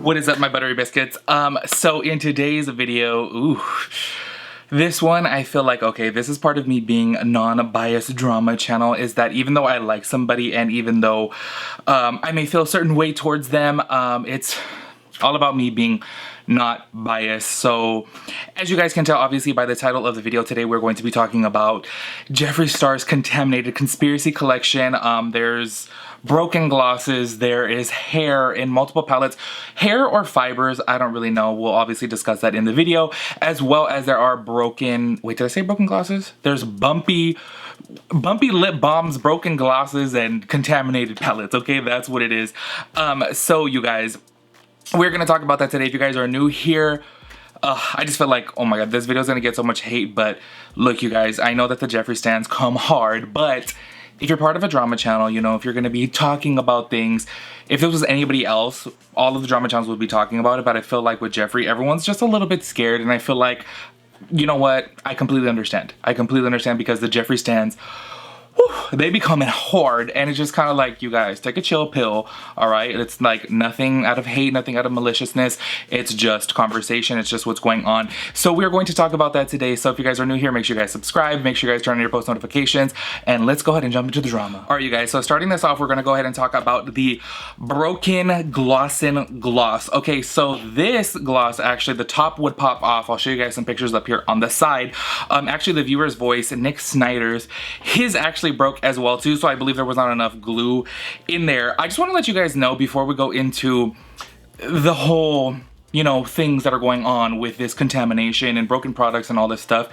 What is up, my buttery biscuits? So in today's video, this one, I feel like, okay, this is part of me being a non-biased drama channel, is that even though I like somebody and even though I may feel a certain way towards them, it's all about me being not biased. So as you guys can tell, obviously, by the title of the video today, we're going to be talking about Jeffree Star's Contaminated Conspiracy Collection. There's broken glosses, there is hair in multiple palettes, hair or fibers, I don't really know. We'll obviously discuss that in the video, as well as there are broken, wait, did I say broken glosses? There's bumpy lip balms, broken glosses, and contaminated palettes. Okay, that's what it is. So you guys, we're gonna talk about that today. If you guys are new here, I just feel like, oh my god, this video is gonna get so much hate. But look, you guys, I know that the Jeffree stans come hard, but if you're part of a drama channel, you know, if you're gonna be talking about things, if this was anybody else, all of the drama channels would be talking about it. But I feel like with Jeffree, everyone's just a little bit scared, and I feel like, you know what, I completely understand. I completely understand, because the Jeffree stans, they be coming hard, and it's just kind of like, you guys, take a chill pill, all right? It's like nothing out of hate, nothing out of maliciousness. It's just conversation. It's just what's going on. So we're going to talk about that today. So if you guys are new here, make sure you guys subscribe, make sure you guys turn on your post notifications, and let's go ahead and jump into the drama. All right, you guys, so starting this off, we're gonna go ahead and talk about the Broken Glossin' Gloss. Okay, so this gloss, actually, the top would pop off. I'll show you guys some pictures up here on the side. Actually, the viewer's voice, Nick Snyder's, his actually broke as well too, so I believe there was not enough glue in there. I just want to let you guys know before we go into the whole, you know, things that are going on with this contamination and broken products and all this stuff,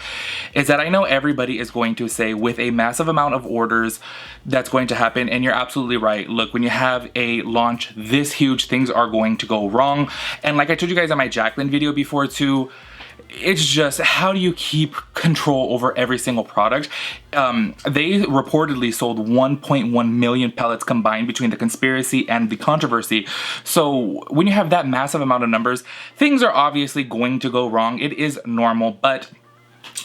is that I know everybody is going to say, with a massive amount of orders that's going to happen, and you're absolutely right. Look, when you have a launch this huge, things are going to go wrong. And like I told you guys in my Jacqueline video before too, it's just, how do you keep control over every single product? They reportedly sold 1.1 million pellets combined between the conspiracy and the controversy. So when you have that massive amount of numbers, things are obviously going to go wrong. It is normal, but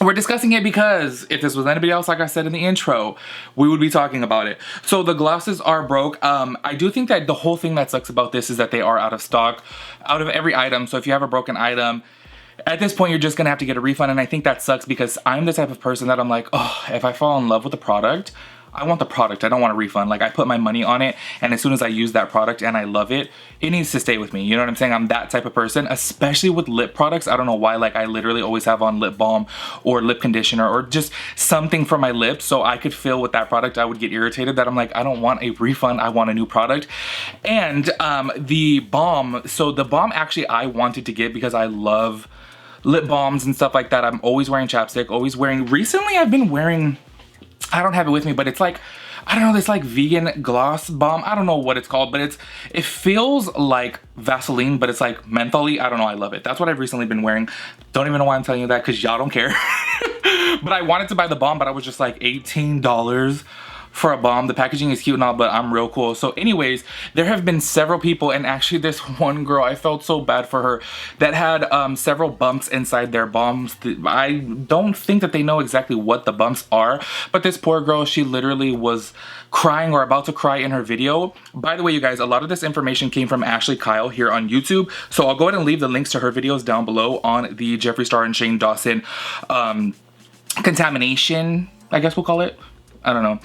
we're discussing it because if this was anybody else, like I said in the intro, we would be talking about it. So the glosses are broke. I do think that the whole thing that sucks about this is that they are out of stock, out of every item. So if you have a broken item, at this point, you're just gonna have to get a refund, and I think that sucks, because I'm the type of person that I'm like, oh, if I fall in love with the product, I want the product. I don't want a refund. Like, I put my money on it, and as soon as I use that product and I love it, it needs to stay with me. You know what I'm saying? I'm that type of person, especially with lip products. I don't know why, like, I literally always have on lip balm or lip conditioner or just something for my lips, so I could feel with that product, I would get irritated that I'm like, I don't want a refund, I want a new product. And the balm, so the balm actually I wanted to get because I love lip balms and stuff like that. I'm always wearing chapstick, always wearing, recently I've been wearing, I don't have it with me, but it's like, I don't know, this like vegan gloss balm. I don't know what it's called, but it feels like Vaseline, but it's like mentholy. I don't know, I love it. That's what I've recently been wearing. Don't even know why I'm telling you that, because y'all don't care. But I wanted to buy the balm, but I was just like $18 for a balm. The packaging is cute and all, but I'm real cool. So anyways, there have been several people, and actually this one girl, I felt so bad for her, that had several bumps inside their balms. I don't think that they know exactly what the bumps are, but this poor girl, she literally was crying or about to cry in her video. By the way, you guys, a lot of this information came from Ashlye Kyle here on YouTube, so I'll go ahead and leave the links to her videos down below on the Jeffree Star and Shane Dawson contamination, I guess we'll call it. I don't know.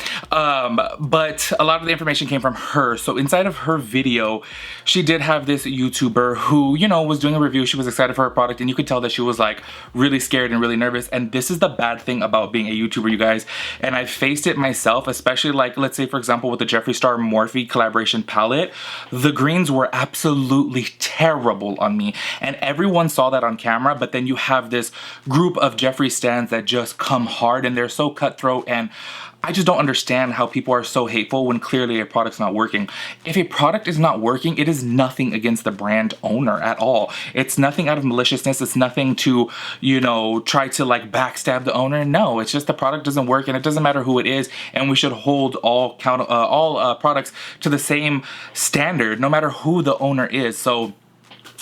But a lot of the information came from her. So inside of her video, she did have this YouTuber who, you know, was doing a review. She was excited for her product, and you could tell that she was like really scared and really nervous. And this is the bad thing about being a YouTuber, you guys. And I faced it myself, especially like, let's say for example, with the Jeffree Star Morphe collaboration palette, the greens were absolutely terrible on me. And everyone saw that on camera, but then you have this group of Jeffree stans that just come hard, and they're so cutthroat, and I just don't understand how people are so hateful when clearly a product's not working. If a product is not working, it is nothing against the brand owner at all. It's nothing out of maliciousness. It's nothing to, you know, try to like backstab the owner. No, it's just the product doesn't work, and it doesn't matter who it is, and we should hold all products to the same standard, no matter who the owner is. So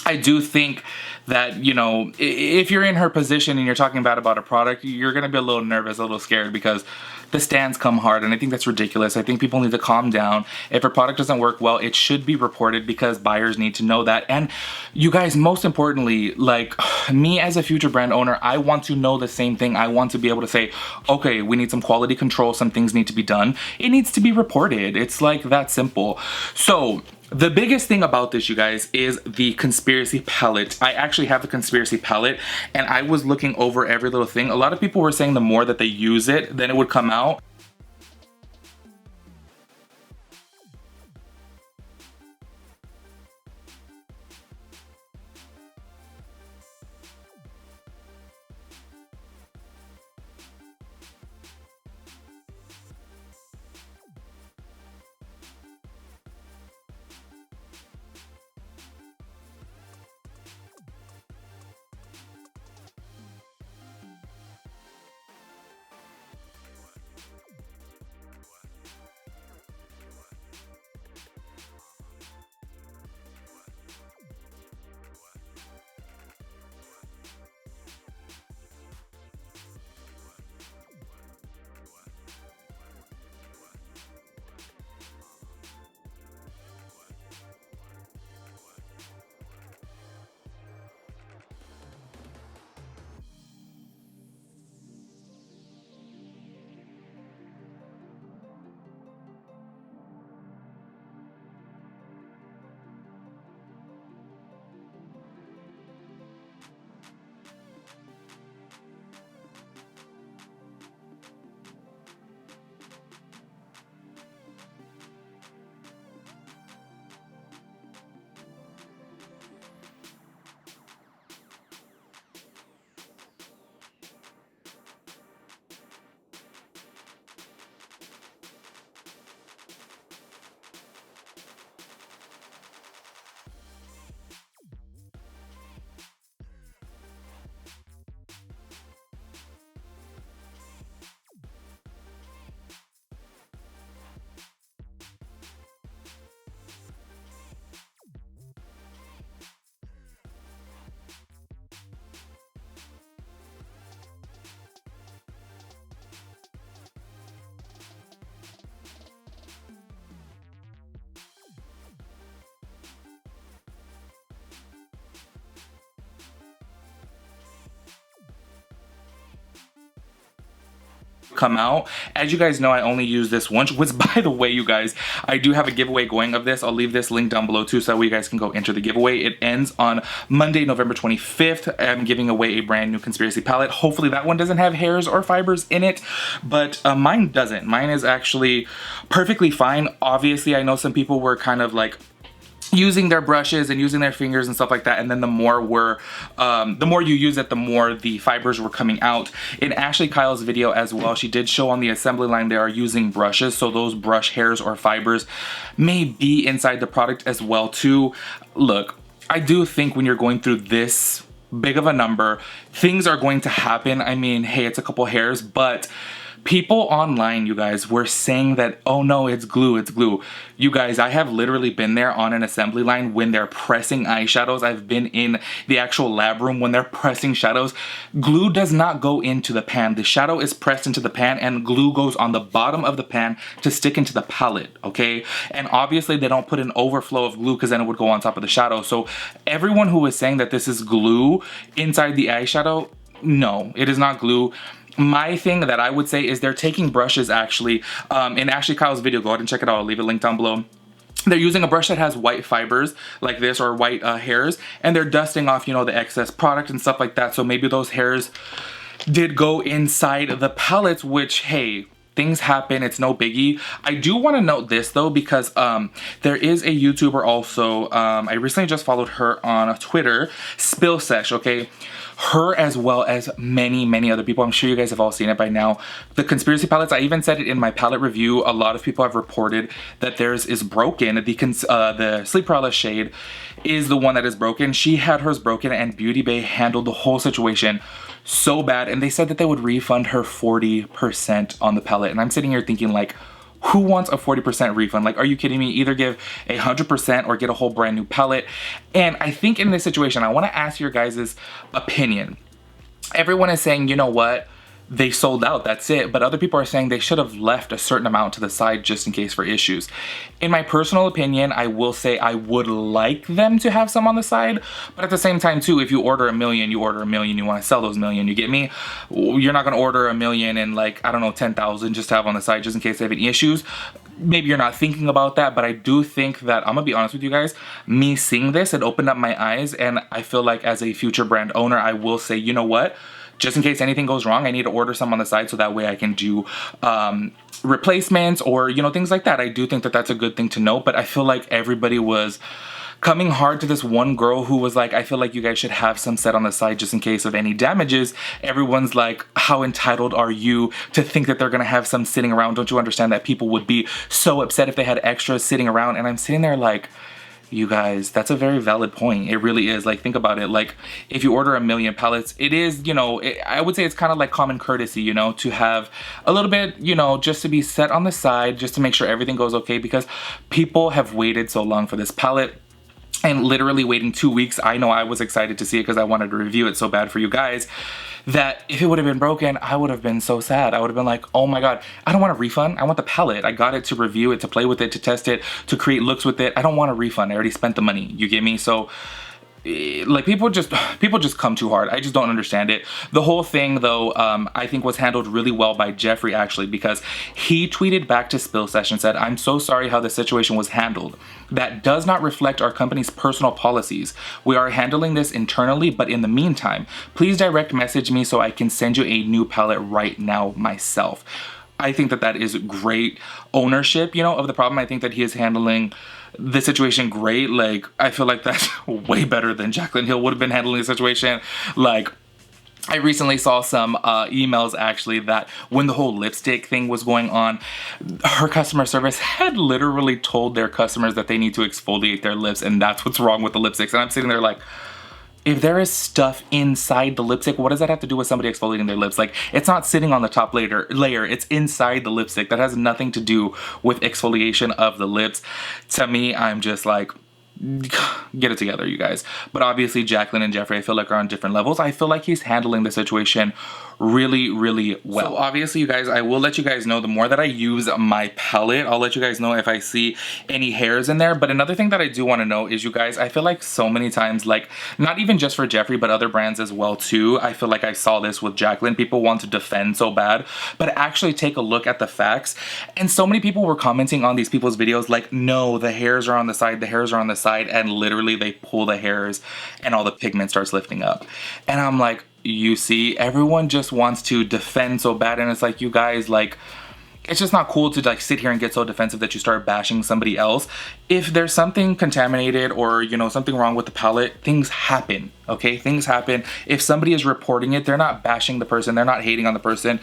I do think that, you know, if you're in her position and you're talking bad about a product, you're gonna be a little nervous, a little scared, because the stands come hard, and I think that's ridiculous. I think people need to calm down. If a product doesn't work well, it should be reported, because buyers need to know that. And you guys, most importantly, like me as a future brand owner, I want to know the same thing. I want to be able to say, okay, we need some quality control, some things need to be done. It needs to be reported. It's like that simple. So the biggest thing about this, you guys, is the conspiracy palette. I actually have the conspiracy palette, and I was looking over every little thing. A lot of people were saying the more that they use it, then it would come out. Come out. As you guys know, I only use this once, which, by the way, you guys, I do have a giveaway going of this. I'll leave this link down below too, so that way you guys can go enter the giveaway. It ends on Monday, November 25th. I'm giving away a brand new conspiracy palette. Hopefully that one doesn't have hairs or fibers in it, but mine doesn't. Mine is actually perfectly fine. Obviously, I know some people were kind of like using their brushes and using their fingers and stuff like that, and then the more you use it, the more the fibers were coming out. In Ashlye Kyle's video as well, she did show on the assembly line they are using brushes, so those brush hairs or fibers may be inside the product as well too. Look, I do think when you're going through this big of a number, things are going to happen. I mean, hey, it's a couple hairs, but people online, you guys, were saying that, oh no, it's glue, it's glue. You guys, I have literally been there on an assembly line when they're pressing eyeshadows. I've been in the actual lab room when they're pressing shadows. Glue does not go into the pan. The shadow is pressed into the pan, and glue goes on the bottom of the pan to stick into the palette, okay? And obviously they don't put an overflow of glue, because then it would go on top of the shadow. So everyone who was saying that this is glue inside the eyeshadow, no, it is not glue. My thing that I would say is they're taking brushes, actually. In Ashlye Kyle's video, go ahead and check it out. I'll leave a link down below. They're using a brush that has white fibers like this, or white hairs, and they're dusting off, you know, the excess product and stuff like that. So maybe those hairs did go inside the palettes, which, hey, things happen, it's no biggie. I do want to note this though, because there is a YouTuber also, I recently just followed her on Twitter, Spill Sesh, okay? Her, as well as many other people, I'm sure you guys have all seen it by now. The conspiracy palettes, I even said it in my palette review, a lot of people have reported that theirs is broken. The Sleep Paralysis shade is the one that is broken. She had hers broken, and Beauty Bay handled the whole situation so bad, and they said that they would refund her 40% on the palette. And I'm sitting here thinking like, Who wants a 40% refund? Like, are you kidding me? Either give 100% or get a whole brand new palette. And I think in this situation, I want to ask your guys' opinion. Everyone is saying, you know what? They sold out, that's it. But other people are saying they should have left a certain amount to the side just in case for issues. In my personal opinion, I will say I would like them to have some on the side. But at the same time too, if you order a million, you order a million, you want to sell those million, you get me? You're not going to order a million and like, I don't know, 10,000 just to have on the side just in case they have any issues. Maybe you're not thinking about that, but I do think that, I'm gonna be honest with you guys, me seeing this, it opened up my eyes, and I feel like as a future brand owner, I will say, you know what? Just in case anything goes wrong, I need to order some on the side so that way I can do replacements or, you know, things like that. I do think that that's a good thing to know, but I feel like everybody was coming hard to this one girl who was like, I feel like you guys should have some set on the side just in case of any damages. Everyone's like, how entitled are you to think that they're gonna have some sitting around? Don't you understand that people would be so upset if they had extras sitting around? And I'm sitting there like, you guys, that's a very valid point. It really is. Like, think about it. Like, if you order a million palettes, it is, you know, I would say it's kind of like common courtesy, you know, to have a little bit, you know, just to be set on the side, just to make sure everything goes okay, because people have waited so long for this palette. And literally waiting 2 weeks, I know I was excited to see it because I wanted to review it so bad for you guys, that if it would have been broken, I would have been so sad. I would have been like, oh my God, I don't want a refund. I want the palette. I got it to review it, to play with it, to test it, to create looks with it. I don't want a refund. I already spent the money. You get me? So like, people just come too hard. I just don't understand it. The whole thing though, I think was handled really well by Jeffree actually, because he tweeted back to Spill Session, said, I'm so sorry how the situation was handled. That does not reflect our company's personal policies. We are handling this internally, but in the meantime, please direct message me so I can send you a new palette right now myself. I think that that is great ownership, you know, of the problem. I think that he is handling the situation great. Like, I feel like that's way better than Jaclyn Hill would have been handling the situation. Like, I recently saw some emails actually that when the whole lipstick thing was going on, her customer service had literally told their customers that they need to exfoliate their lips, and that's what's wrong with the lipsticks. And I'm sitting there like, if there is stuff inside the lipstick, what does that have to do with somebody exfoliating their lips? Like, it's not sitting on the top layer, it's inside the lipstick. That has nothing to do with exfoliation of the lips. To me, I'm just like, get it together, you guys. But obviously Jaclyn and Jeffree, I feel like, are on different levels. I feel like he's handling the situation really, really well. So obviously, you guys, I will let you guys know the more that I use my palette, I'll let you guys know if I see any hairs in there. But another thing that I do want to know is, you guys, I feel like so many times, like, not even just for Jeffree, but other brands as well too, I feel like I saw this with Jaclyn. People want to defend so bad, but actually take a look at the facts. And so many people were commenting on these people's videos like, no, the hairs are on the side, the hairs are on the side, and literally they pull the hairs and all the pigment starts lifting up. And I'm like, you see, everyone just wants to defend so bad, and it's like, you guys, like, it's just not cool to like sit here and get so defensive that you start bashing somebody else. If there's something contaminated or, you know, something wrong with the palette, things happen, okay? Things happen. If somebody is reporting it, they're not bashing the person, they're not hating on the person.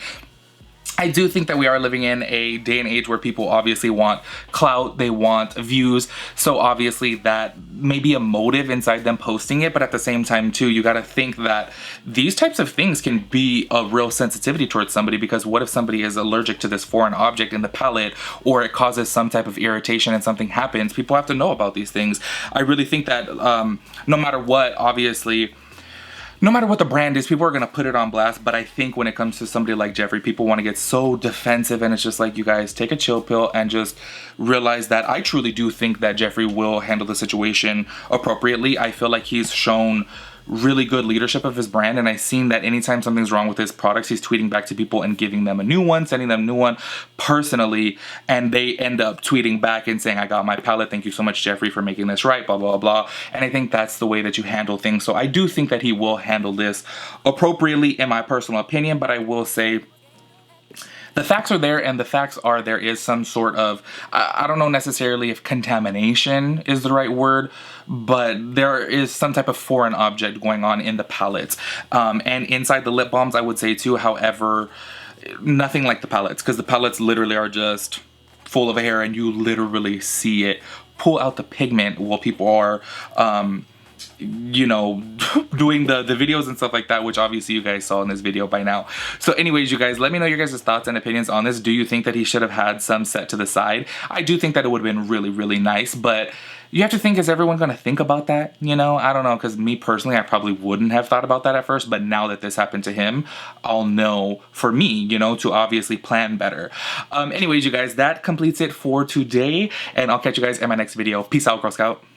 I do think that we are living in a day and age where people obviously want clout, they want views, so obviously that may be a motive inside them posting it, but at the same time too, you gotta think that these types of things can be a real sensitivity towards somebody, because what if somebody is allergic to this foreign object in the palette, or it causes some type of irritation and something happens? People have to know about these things. I really think that no matter what, obviously, no matter what the brand is, people are going to put it on blast. But I think when it comes to somebody like Jeffree, people want to get so defensive, and it's just like, you guys, take a chill pill and just realize that I truly do think that Jeffree will handle the situation appropriately. I feel like he's shown really good leadership of his brand, and I've seen that anytime something's wrong with his products, he's tweeting back to people and giving them a new one, sending them a new one personally, and they end up tweeting back and saying, I got my palette, thank you so much, Jeffree, for making this right, blah, blah, blah. And I think that's the way that you handle things. So I do think that he will handle this appropriately, in my personal opinion, but I will say, the facts are there, and the facts are there is some sort of, I don't know necessarily if contamination is the right word, but there is some type of foreign object going on in the palettes. And inside the lip balms, I would say too, however, nothing like the palettes, because the palettes literally are just full of hair and you literally see it pull out the pigment while people are you know, doing the videos and stuff like that, which obviously you guys saw in this video by now. So anyways, you guys, let me know your guys' thoughts and opinions on this. Do you think that he should have had some set to the side? I do think that it would have been really, really nice, but you have to think, is everyone going to think about that? You know, I don't know, because me personally, I probably wouldn't have thought about that at first, but now that this happened to him, I'll know for me, you know, to obviously plan better. Anyways, you guys, that completes it for today, and I'll catch you guys in my next video. Peace out, Girl Scout.